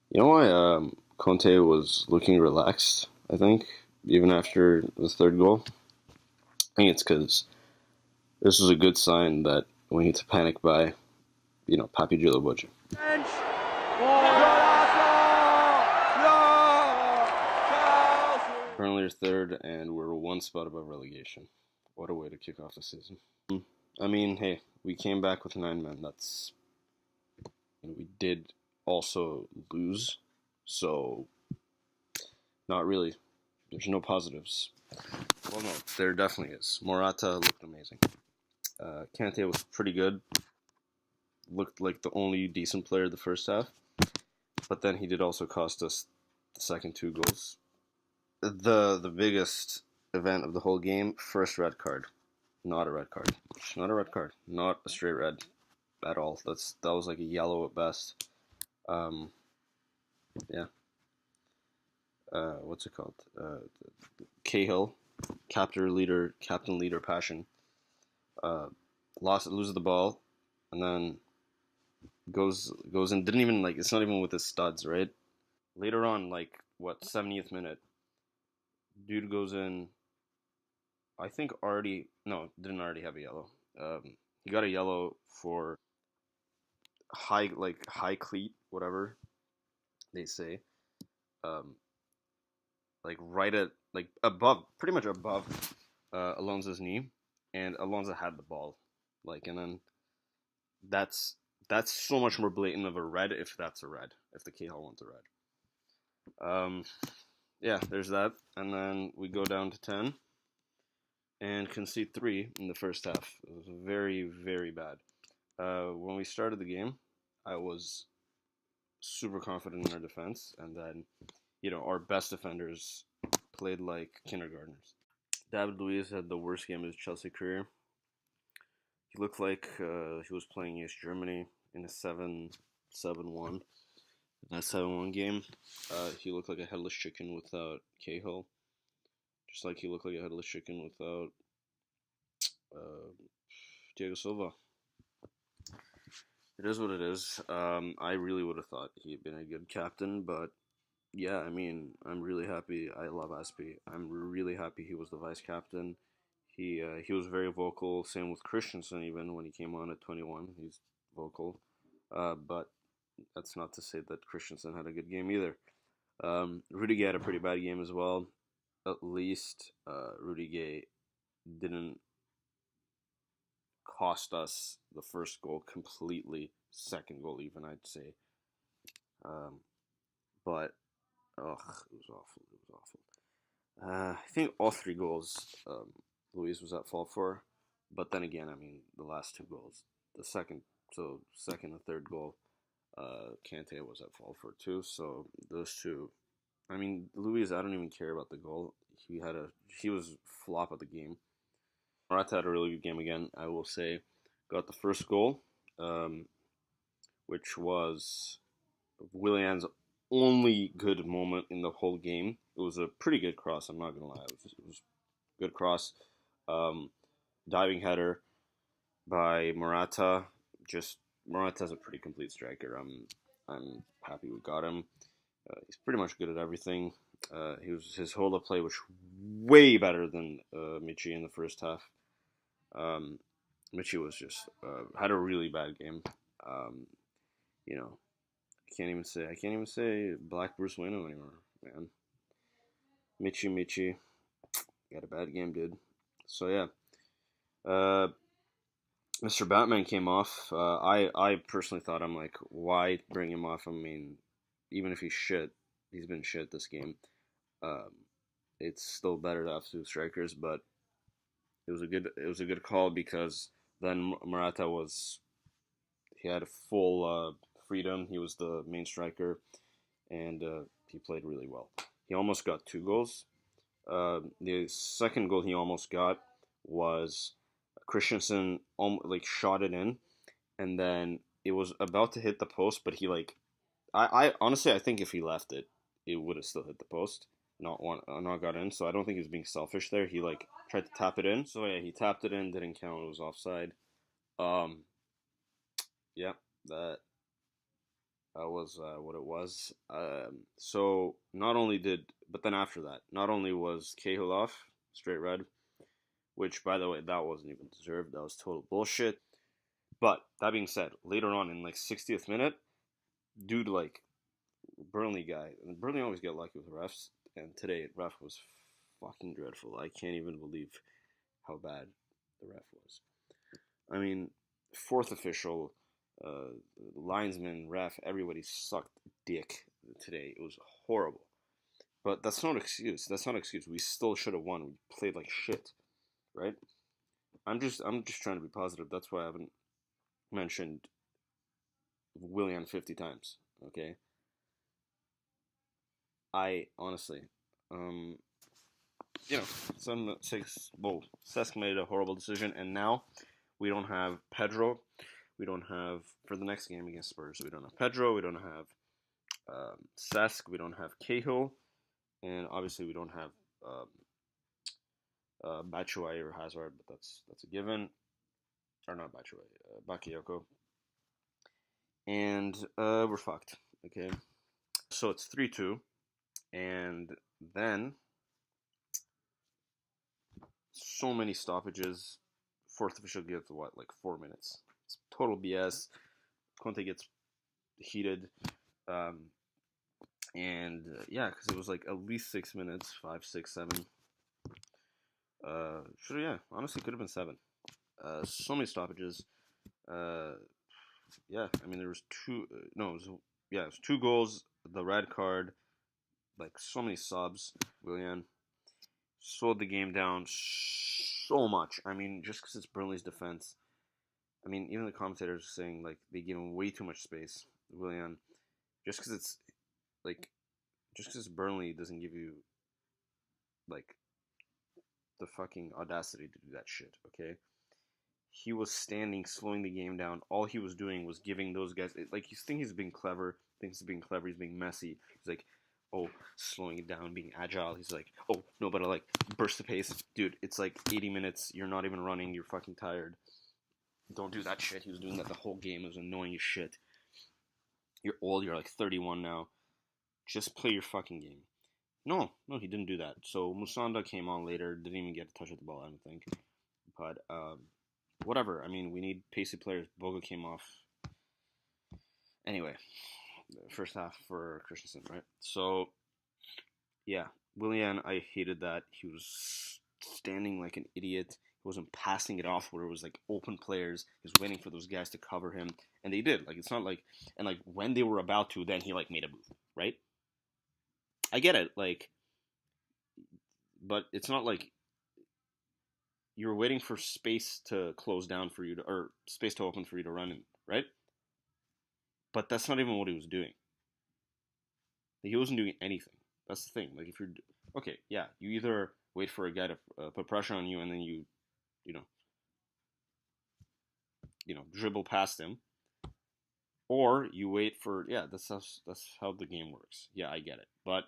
You know why Conte was looking relaxed, I think, even after the third goal? I think it's because this was a good sign that we need to panic by, Papi Djilobodji. Bench. Chelsea. Burnley are third, and we're one spot above relegation. What a way to kick off the season. I mean, hey, we came back with 9 men. We did also lose, so not really. There's no positives. Well, no, there definitely is. Morata looked amazing. Kante was pretty good. Looked like the only decent player the first half, but then he did also cost us the second two goals. The biggest event of the whole game, first red card. Not a red card. Not a red card. Not a straight red at all. That was like a yellow at best. Um, yeah. What's it called? Cahill, captain leader, passion. Loses the ball, and then goes and didn't even like. It's not even with his studs, right? Later on, like what 70th minute, dude goes in. I think already no, didn't already have a yellow. He got a yellow for high cleat, whatever they say. Um, like right at like above, pretty much above Alonso's knee, and Alonso had the ball, like, and then that's that's so much more blatant of a red if that's a red, if the Cahill wants a red. Yeah, there's that, and then we go down to 10 and concede three in the first half. It was very very bad. When we started the game, I was super confident in our defense, and then our best defenders played like kindergartners. David Luiz had the worst game of his Chelsea career. He looked like he was playing against Germany in a 7-1. That 7-1 game, he looked like a headless chicken without Cahill. Just like he looked like a headless chicken without uh, Diego Silva. It is what it is. I really would have thought he'd been a good captain, but yeah, I mean, I'm really happy. I love Aspi. I'm really happy he was the vice captain. He was very vocal. Same with Christensen, even when he came on at 21, he's vocal. But that's not to say that Christensen had a good game either. Rudiger had a pretty bad game as well. At least Rudiger didn't cost us the first goal completely. Second goal, even I'd say. Um, but it was awful. It was awful. I think all three goals Luis was at fault for, but then again, I mean the last two goals, the second and third goal, Kante was at fault for too. So those two, I mean Luis, I don't even care about the goal. He was flop of the game. Morata had a really good game again. I will say, got the first goal, um, which was Willian's only good moment in the whole game. It was a pretty good cross. I'm not gonna lie. It was good cross. Um, Diving header by Morata. Just Morata's a pretty complete striker. I'm happy we got him. He's pretty much good at everything. His hold up play was way better than Michi in the first half. Um, Michi was just had a really bad game. Um, you know, I can't even say Black Bruce Wayne anymore, man. Michi got a bad game, dude. So yeah, Mr. Batman came off. I personally thought, I'm like, why bring him off? I mean, even if he's shit, he's been shit this game. Um, it's still better to have two strikers, but it was a good call because then Morata he had full freedom. He was the main striker, and he played really well. He almost got two goals. The second goal he almost got was Christensen like shot it in, and then it was about to hit the post, but he like I honestly I think if he left it, it would have still hit the post, not got in. So I don't think he was being selfish there. He like tried to tap it in. So yeah, he tapped it in, didn't count. It was offside. Um, yeah, that was what it was. So but then after that, not only was Cahill off, straight red, which by the way, that wasn't even deserved. That was total bullshit. But that being said, later on in like 60th minute, dude, like Burnley guy, and Burnley always get lucky with refs, and today ref was fucking dreadful. I can't even believe how bad the ref was. I mean, fourth official, linesman, ref, everybody sucked dick today. It was horrible. But that's not an excuse. That's not an excuse. We still should have won. We played like shit, right? I'm just trying to be positive. That's why I haven't mentioned Willian 50 times. Okay, I honestly, um, some six. Well, Cesc made a horrible decision, and now we don't have Pedro. We don't have for the next game against Spurs. We don't have Pedro. We don't have Cesc. We don't have Cahill, and obviously we don't have Batshuayi or Hazard, but that's a given. Or not Batshuayi, Bakayoko, and we're fucked. Okay, so it's 3-2, and then so many stoppages. Fourth official gives what, like 4 minutes. It's total BS. Conte gets heated, and yeah, because it was like at least 6 minutes, 5, 6, 7. Should yeah, honestly could have been 7. So many stoppages. Uh, yeah, I mean there was two. No, it was 2 goals. The red card, like so many subs. Willian slowed the game down so much. I mean, just because it's Burnley's defense. I mean, even the commentators are saying like they give him way too much space. Willian, just because it's like, just because Burnley doesn't give you like the fucking audacity to do that shit. Okay, he was standing, slowing the game down. All he was doing was giving those guys like he's thinking he's being clever, thinks he's being clever, he's being messy. He's like, oh, slowing it down, being agile. He's like, oh no, but I like burst the pace, dude. It's like 80 minutes. You're not even running. You're fucking tired. Don't do that shit. He was doing that the whole game. It was annoying as shit. You're old. You're like 31 now. Just play your fucking game. No, he didn't do that. So Musonda came on later. Didn't even get a touch at the ball, I don't think. But whatever. I mean, we need pacey players. Boga came off. Anyway, first half for Christensen, right? So, yeah. Willian, I hated that. He was standing like an idiot. He wasn't passing it off where it was like open players. He was waiting for those guys to cover him. And they did. Like, it's not like, and like when they were about to, then he like made a move, right? I get it. Like, but it's not like you're waiting for space to close down for you to, or space to open for you to run in, right? But that's not even what he was doing. He wasn't doing anything. That's the thing. Like if you're okay, yeah, you either wait for a guy to put pressure on you and then you know, dribble past him, or you wait for that's how the game works. Yeah, I get it, but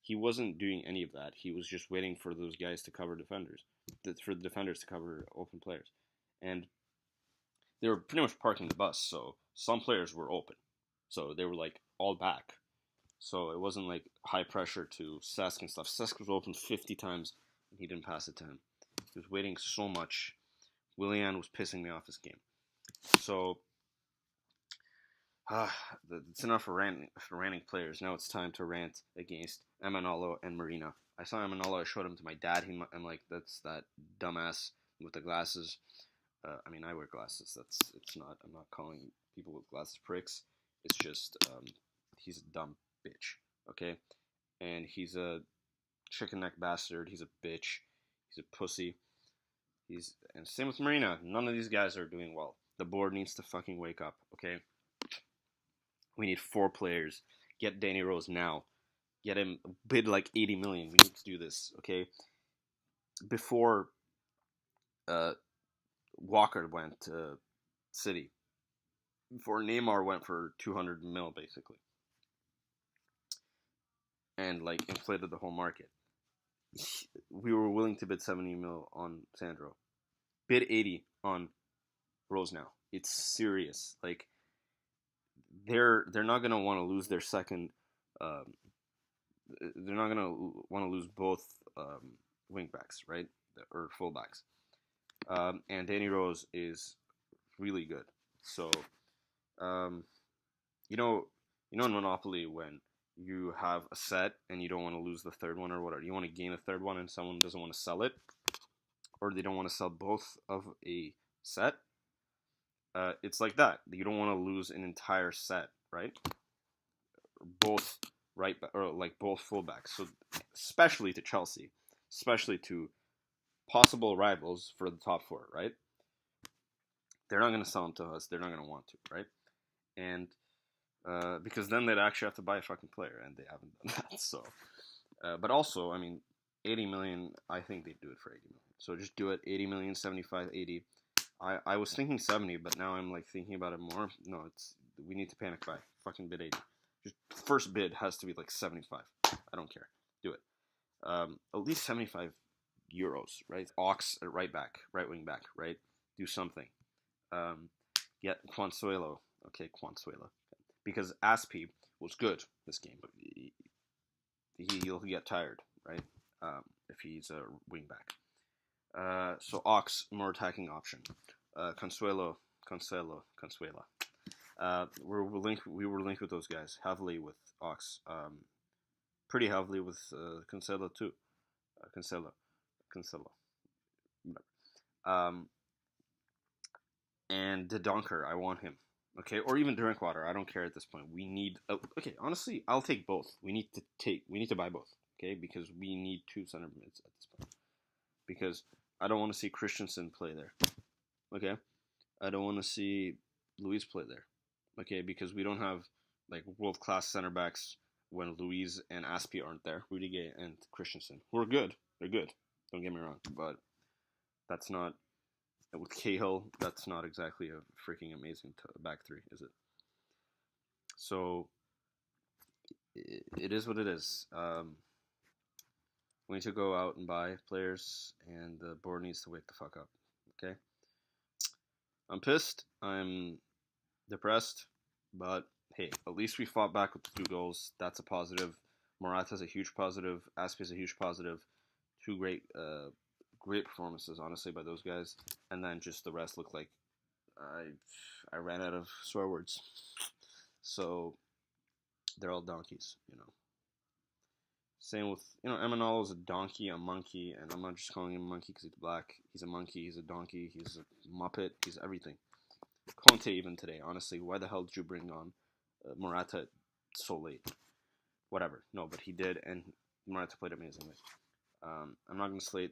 he wasn't doing any of that. He was just waiting for those guys to cover defenders, for the defenders to cover open players, and they were pretty much parking the bus. So some players were open, so they were like all back. So it wasn't like high pressure to Cesc and stuff. Cesc was open 50 times and he didn't pass it to him. He was waiting so much. Willian was pissing me off this game. So it's enough for ranting players. Now it's time to rant against Emanolo and Marina. I saw Emanolo. I showed him to my dad. I'm like, that's that dumbass with the glasses. I mean, I wear glasses. It's not. I'm not calling people with glasses pricks. It's just he's a dumb bitch. Okay, and he's a chicken neck bastard. He's a bitch. He's a pussy. And same with Marina. None of these guys are doing well. The board needs to fucking wake up. Okay, we need 4 players. Get Danny Rose now. Get him bid like 80 million. We need to do this. Okay, before Walker went to City. Before Neymar went for 200 mil, basically. And, like, inflated the whole market. We were willing to bid 70 mil on Sandro. Bid 80 on Rose now. It's serious. Like, they're not gonna want to lose their second. Um, they're not gonna want to lose both wing backs, right, or fullbacks. And Danny Rose is really good. So, um, you know, in Monopoly when you have a set and you don't want to lose the third one or whatever, you want to gain a third one and someone doesn't want to sell it, or they don't want to sell both of a set. It's like that. You don't want to lose an entire set, right? Both right or like both fullbacks. So especially to Chelsea, especially to possible rivals for the top four, right? They're not going to sell them to us. They're not going to want to, right? And because then they'd actually have to buy a fucking player, and they haven't done that. So, but also, I mean, 80 million. I think they'd do it for 80 million. So just do it. 80 million, 75, 80. I was thinking 70, but now I'm like thinking about it more. No, we need to panic buy. Fucking bid 80. Just first bid has to be like 75. I don't care. Do it. At least 75 euros, right? Ox at right back, right wing back, right? Do something. Get Consuelo. Okay, Consuelo. Because Aspi was good this game, but he'll get tired, right? If he's a wing back. So Ox, more attacking option. Consuela. We were linked with those guys heavily with Ox. Pretty heavily with Cancelo too. Cancelo. And the Donker, I want him. Okay, or even Drinkwater. I don't care at this point. We need. Okay, honestly, I'll take both. We need to buy both. Okay, because we need two center mids at this point. Because I don't want to see Christensen play there. Okay, I don't want to see Luis play there. Okay, because we don't have like world class center backs when Luis and Aspi aren't there. Rudiger and Christensen, who are good. They're good. Don't get me wrong, but that's not. With Cahill, that's not exactly a freaking amazing back three, is it? So it is what it is. We need to go out and buy players, and the board needs to wake the fuck up. Okay. I'm pissed. I'm depressed, but hey, at least we fought back with the 2 goals. That's a positive. Morata's a huge positive. Aspi's a huge positive. Two great performances, honestly, by those guys. And then just the rest looked like I ran out of swear words. So they're all donkeys, you know. Same with, Emanalo is a donkey, a monkey, and I'm not just calling him a monkey because he's black. He's a monkey, he's a donkey, he's a muppet, he's everything. Conte even today, honestly, why the hell did you bring on Morata so late? Whatever, no, but he did, and Morata played amazingly. I'm not going to slate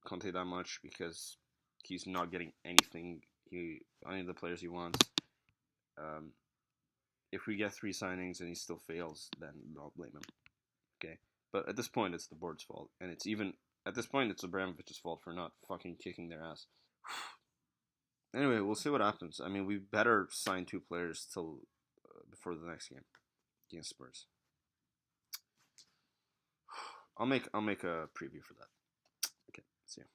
Conte that much because he's not getting anything, any of the players he wants. If we get 3 signings and he still fails, then I'll blame him. Okay? But at this point, it's the board's fault. And at this point, it's Abramovich's fault for not fucking kicking their ass. Anyway, we'll see what happens. I mean, we better sign 2 players till before the next game against Spurs. I'll make a preview for that. Okay, see ya.